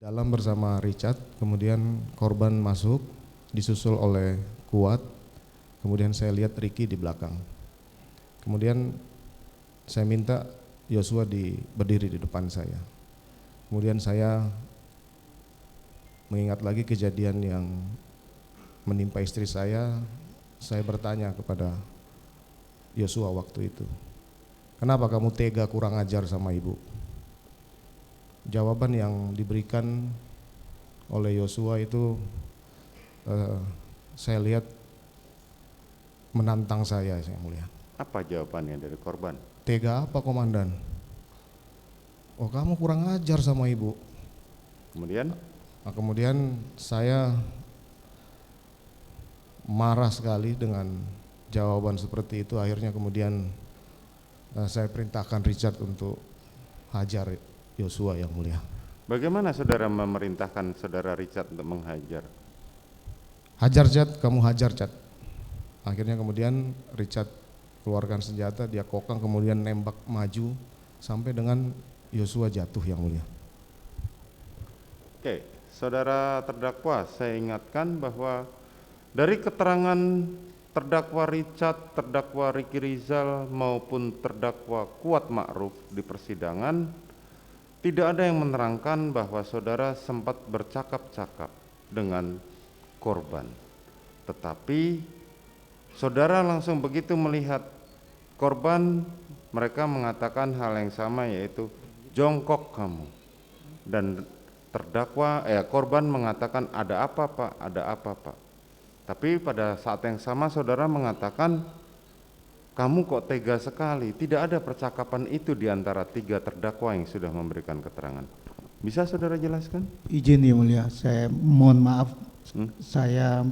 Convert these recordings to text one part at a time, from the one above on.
dalam bersama Richard, kemudian korban masuk, disusul oleh Kuat, kemudian saya lihat Ricky di belakang. Kemudian saya minta Yosua berdiri di depan saya. Kemudian saya mengingat lagi kejadian yang menimpa istri saya bertanya kepada Yosua waktu itu, kenapa kamu tega kurang ajar sama ibu? Jawaban yang diberikan oleh Yosua itu saya lihat menantang saya, yang mulia. Apa jawabannya dari korban? Tega apa komandan? Oh, kamu kurang ajar sama ibu. Kemudian? Nah, kemudian saya marah sekali dengan jawaban seperti itu. Akhirnya kemudian saya perintahkan Richard untuk hajar Yosua, yang mulia. Bagaimana saudara memerintahkan saudara Richard untuk menghajar? Hajar Chad, kamu hajar Chad. Akhirnya kemudian Richard keluarkan senjata, dia kokang, kemudian nembak maju sampai dengan Yosua jatuh, yang mulia. Oke, saudara terdakwa, saya ingatkan bahwa dari keterangan terdakwa Richard, terdakwa Ricky Rizal maupun terdakwa Kuat Ma'ruf di persidangan, tidak ada yang menerangkan bahwa saudara sempat bercakap-cakap dengan korban. Tetapi saudara langsung begitu melihat korban, mereka mengatakan hal yang sama, yaitu jongkok kamu. Dan korban mengatakan ada apa Pak, ada apa Pak. Tapi pada saat yang sama saudara mengatakan kamu kok tega sekali. Tidak ada percakapan itu di antara tiga terdakwa yang sudah memberikan keterangan. Bisa saudara jelaskan? Izin yang mulia, saya mohon maaf, saya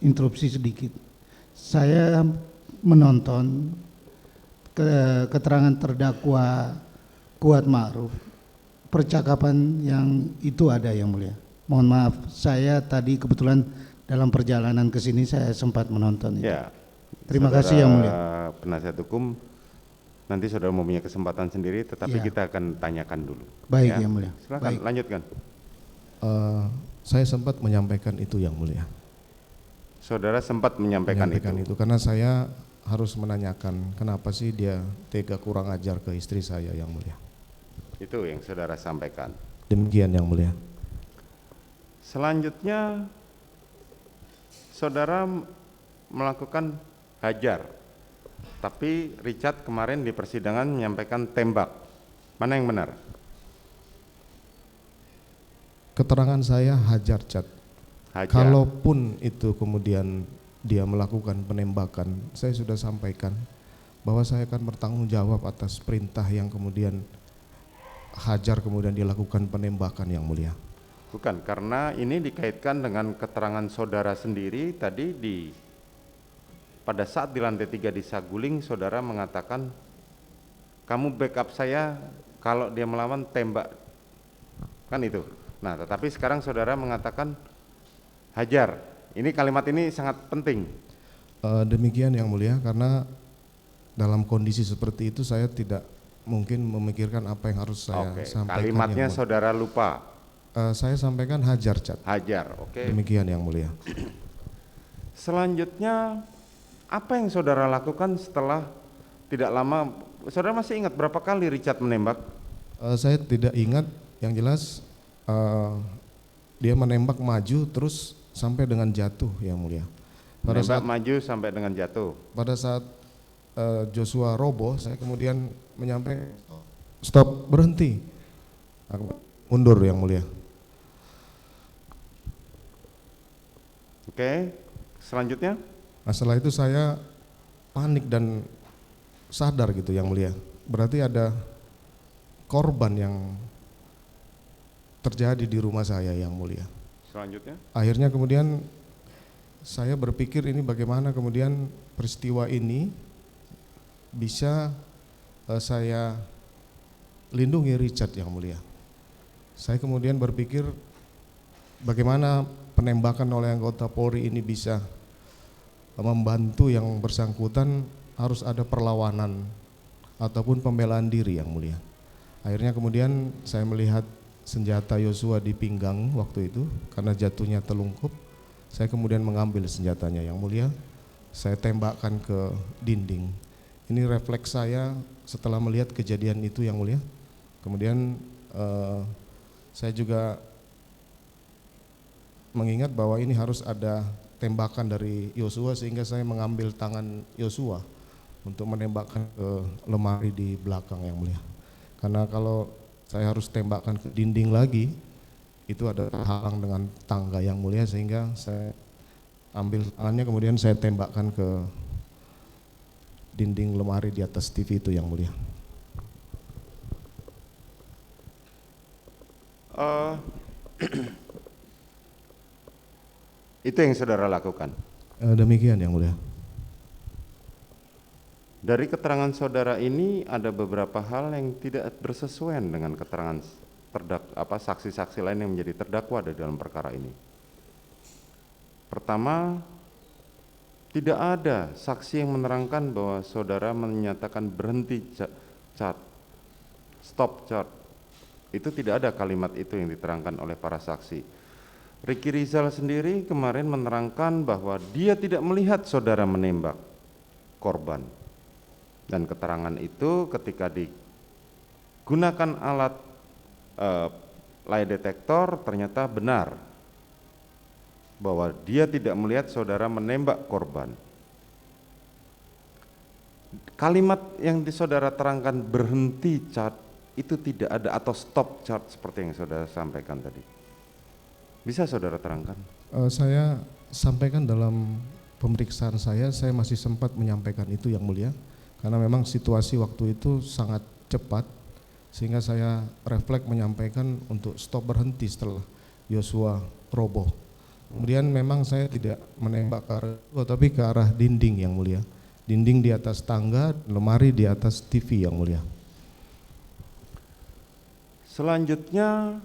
interupsi sedikit. Saya menonton keterangan terdakwa Kuat Ma'ruf. Percakapan yang itu ada, yang mulia. Mohon maaf, saya tadi kebetulan dalam perjalanan ke sini saya sempat menonton itu. Ya. Terima kasih, yang mulia. Penasihat hukum, nanti saudara mempunyai kesempatan sendiri, tetapi Ya. kita akan tanyakan dulu. Baik, ya. yang mulia. Silakan, Baik. lanjutkan. Saya sempat menyampaikan itu, yang mulia. Saudara sempat menyampaikan itu. Karena saya harus menanyakan kenapa sih dia tega kurang ajar ke istri saya, yang mulia. Itu yang saudara sampaikan. Demikian, yang mulia. Selanjutnya saudara melakukan hajar, tapi Richard kemarin di persidangan menyampaikan tembak. Mana yang benar? Keterangan saya hajar Chad. Hajar. Kalaupun itu kemudian dia melakukan penembakan, saya sudah sampaikan bahwa saya akan bertanggung jawab atas perintah yang kemudian hajar kemudian dilakukan penembakan, yang mulia. Bukan, karena ini dikaitkan dengan keterangan saudara sendiri tadi pada saat di lantai 3 di Saguling, saudara mengatakan kamu backup saya kalau dia melawan tembak, kan itu. Nah, tetapi sekarang saudara mengatakan hajar. Ini kalimat ini sangat penting. Demikian, yang mulia, karena dalam kondisi seperti itu saya tidak mungkin memikirkan apa yang harus saya sampaikan. Kalimatnya saudara lupa. Saya sampaikan hajar Chad. Hajar, oke. Demikian, yang mulia. Selanjutnya apa yang saudara lakukan setelah tidak lama? Saudara masih ingat berapa kali Richard menembak? Saya tidak ingat, yang jelas dia menembak maju terus sampai dengan jatuh, yang mulia. Menembak maju sampai dengan jatuh. Pada saat Joshua roboh, saya kemudian menyampaikan stop, berhenti, mundur, yang mulia. Oke, selanjutnya? Nah, setelah itu saya panik dan sadar gitu, yang mulia. Berarti ada korban yang terjadi di rumah saya, yang mulia. Selanjutnya? Akhirnya kemudian saya berpikir ini bagaimana kemudian peristiwa ini bisa saya lindungi Richard, yang mulia. Saya kemudian berpikir bagaimana penembakan oleh anggota Polri ini bisa membantu yang bersangkutan, harus ada perlawanan ataupun pembelaan diri, yang mulia. Akhirnya kemudian saya melihat senjata Yosua di pinggang waktu itu karena jatuhnya telungkup. Saya kemudian mengambil senjatanya yang mulia, saya tembakkan ke dinding. Ini refleks saya setelah melihat kejadian itu yang mulia. Kemudian saya juga mengingat bahwa ini harus ada tembakan dari Yosua, sehingga saya mengambil tangan Yosua untuk menembakkan ke lemari di belakang yang mulia. Karena kalau saya harus tembakkan ke dinding lagi, itu ada halang dengan tangga yang mulia, sehingga saya ambil tangannya kemudian saya tembakkan ke dinding lemari di atas TV itu yang mulia. Itu yang saudara lakukan? Demikian yang mulia. Dari keterangan saudara ini ada beberapa hal yang tidak bersesuaian dengan keterangan saksi-saksi lain yang menjadi terdakwa di dalam perkara ini. Pertama, tidak ada saksi yang menerangkan bahwa saudara menyatakan berhenti cat, stop cat. Itu tidak ada kalimat itu yang diterangkan oleh para saksi. Ricky Rizal sendiri kemarin menerangkan bahwa dia tidak melihat saudara menembak korban. Dan keterangan itu ketika digunakan alat lie detector ternyata benar bahwa dia tidak melihat saudara menembak korban. Kalimat yang saudara terangkan berhenti cat itu tidak ada, atau stop cat seperti yang saudara sampaikan tadi. Bisa saudara terangkan? Saya sampaikan dalam pemeriksaan saya masih sempat menyampaikan itu yang mulia. Karena memang situasi waktu itu sangat cepat, sehingga saya refleks menyampaikan untuk stop, berhenti setelah Yosua roboh. Kemudian memang saya tidak menembak ke arah Yosua, tapi ke arah dinding yang mulia. Dinding di atas tangga, lemari di atas TV yang mulia. Selanjutnya,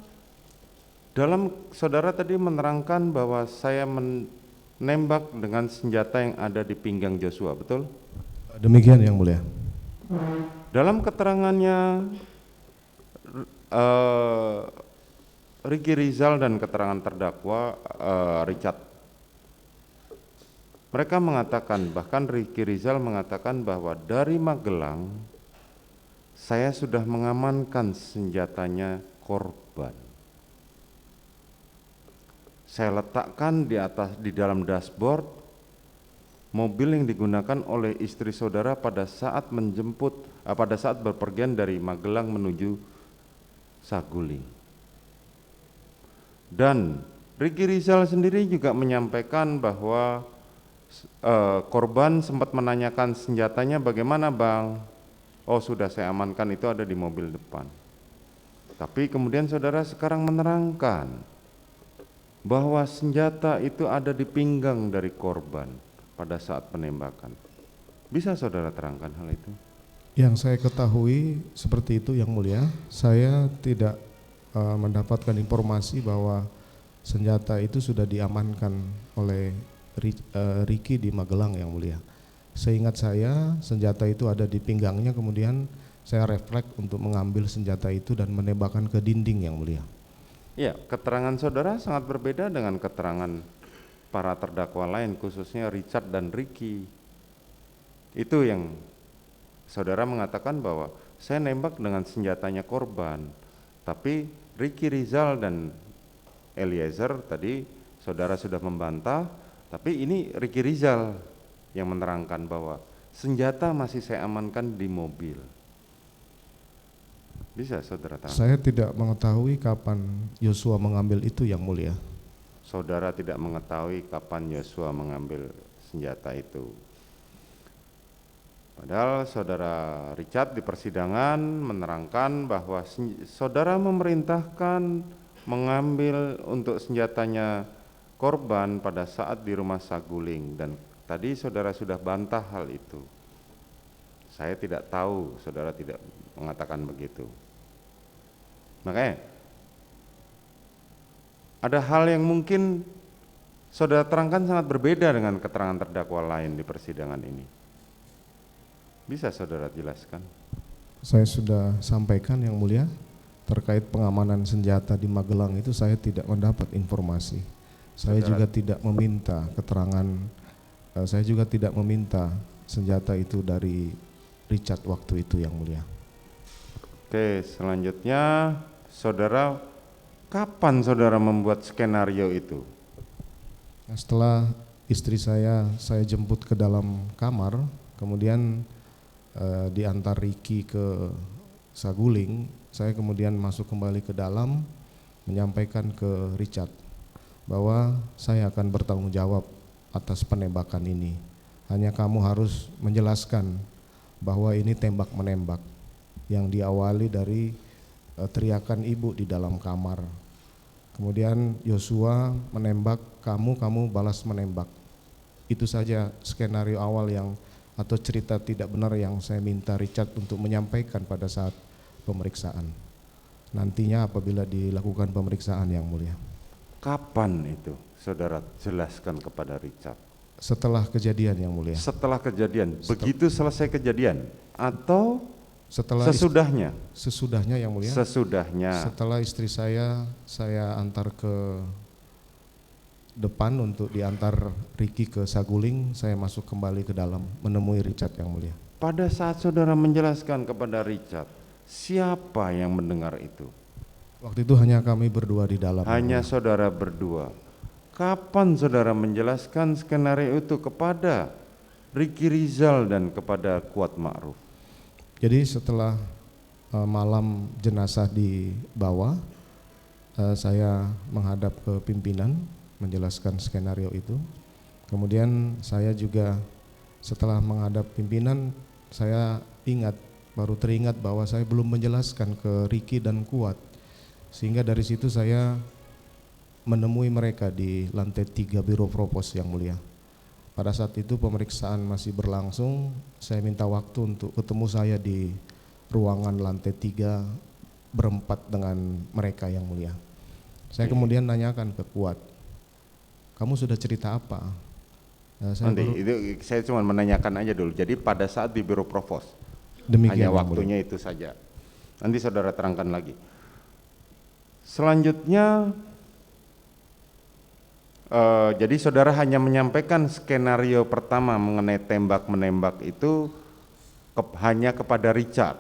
dalam saudara tadi menerangkan bahwa saya menembak dengan senjata yang ada di pinggang Joshua, betul? Demikian yang mulia. Dalam keterangannya Ricky Rizal dan keterangan terdakwa Richard, mereka mengatakan, bahkan Ricky Rizal mengatakan bahwa dari Magelang saya sudah mengamankan senjatanya korban. Saya letakkan di dalam dashboard mobil yang digunakan oleh istri saudara pada saat berpergian dari Magelang menuju Saguling. Dan Ricky Rizal sendiri juga menyampaikan bahwa korban sempat menanyakan senjatanya, bagaimana bang? Oh sudah saya amankan, itu ada di mobil depan. Tapi kemudian saudara sekarang menerangkan bahwa senjata itu ada di pinggang dari korban pada saat penembakan. Bisa saudara terangkan hal itu? Yang saya ketahui seperti itu yang mulia. Saya tidak mendapatkan informasi bahwa senjata itu sudah diamankan oleh Ricky di Magelang yang mulia. Seingat saya senjata itu ada di pinggangnya, kemudian saya refleks untuk mengambil senjata itu dan menembakkan ke dinding yang mulia. Ya, keterangan saudara sangat berbeda dengan keterangan para terdakwa lain, khususnya Richard dan Ricky. Itu yang saudara mengatakan bahwa saya nembak dengan senjatanya korban, tapi Ricky Rizal dan Eliezer tadi saudara sudah membantah, tapi ini Ricky Rizal yang menerangkan bahwa senjata masih saya amankan di mobil. Bisa saudara tahu? Saya tidak mengetahui kapan Yosua mengambil itu yang mulia. Saudara tidak mengetahui kapan Yosua mengambil senjata itu. Padahal saudara Richard di persidangan menerangkan bahwa saudara memerintahkan mengambil untuk senjatanya korban pada saat di rumah Saguling, dan tadi saudara sudah bantah hal itu. Saya tidak tahu, saudara tidak mengatakan begitu. Makanya ada hal yang mungkin saudara terangkan sangat berbeda dengan keterangan terdakwa lain di persidangan ini. Bisa saudara jelaskan? Saya sudah sampaikan yang mulia, terkait pengamanan senjata di Magelang itu saya tidak mendapat informasi. Saya juga tidak meminta keterangan, saya juga tidak meminta senjata itu dari Richard waktu itu, Yang Mulia. Oke, selanjutnya saudara, kapan saudara membuat skenario itu? Nah, setelah istri saya jemput ke dalam kamar, kemudian diantar Ricky ke Saguling, saya kemudian masuk kembali ke dalam menyampaikan ke Richard bahwa saya akan bertanggung jawab atas penembakan ini. Hanya kamu harus menjelaskan bahwa ini tembak menembak yang diawali dari teriakan ibu di dalam kamar. Kemudian Yosua menembak kamu balas menembak. Itu saja skenario awal yang atau cerita tidak benar yang saya minta Richard untuk menyampaikan pada saat pemeriksaan. Nantinya apabila dilakukan pemeriksaan, Yang Mulia. Kapan itu saudara jelaskan kepada Richard? Setelah kejadian, Yang Mulia. Setelah kejadian, begitu selesai kejadian atau Setelah sesudahnya? Sesudahnya, Yang Mulia. Sesudahnya. Setelah istri saya antar ke depan untuk diantar Ricky ke Saguling, saya masuk kembali ke dalam menemui Richard, Yang Mulia. Pada saat saudara menjelaskan kepada Richard, siapa yang mendengar itu? Waktu itu hanya kami berdua di dalam. Hanya saudara berdua. Kapan saudara menjelaskan skenario itu kepada Ricky Rizal dan kepada Kuat Ma'ruf? Jadi setelah malam jenazah dibawa, saya menghadap ke pimpinan menjelaskan skenario itu. Kemudian saya juga setelah menghadap pimpinan, saya baru teringat bahwa saya belum menjelaskan ke Ricky dan Kuat. Sehingga dari situ saya menemui mereka di lantai 3 Biro Propos, Yang Mulia. Pada saat itu pemeriksaan masih berlangsung, saya minta waktu untuk ketemu saya di ruangan lantai 3 berempat dengan mereka, Yang Mulia. Saya kemudian nanyakan ke Kuat, kamu sudah cerita apa? Saya cuma menanyakan aja dulu. Jadi pada saat di Biro Provos, demikian, hanya waktunya itu saja. Nanti saudara terangkan lagi. Selanjutnya, jadi saudara hanya menyampaikan skenario pertama mengenai tembak menembak itu hanya kepada Richard.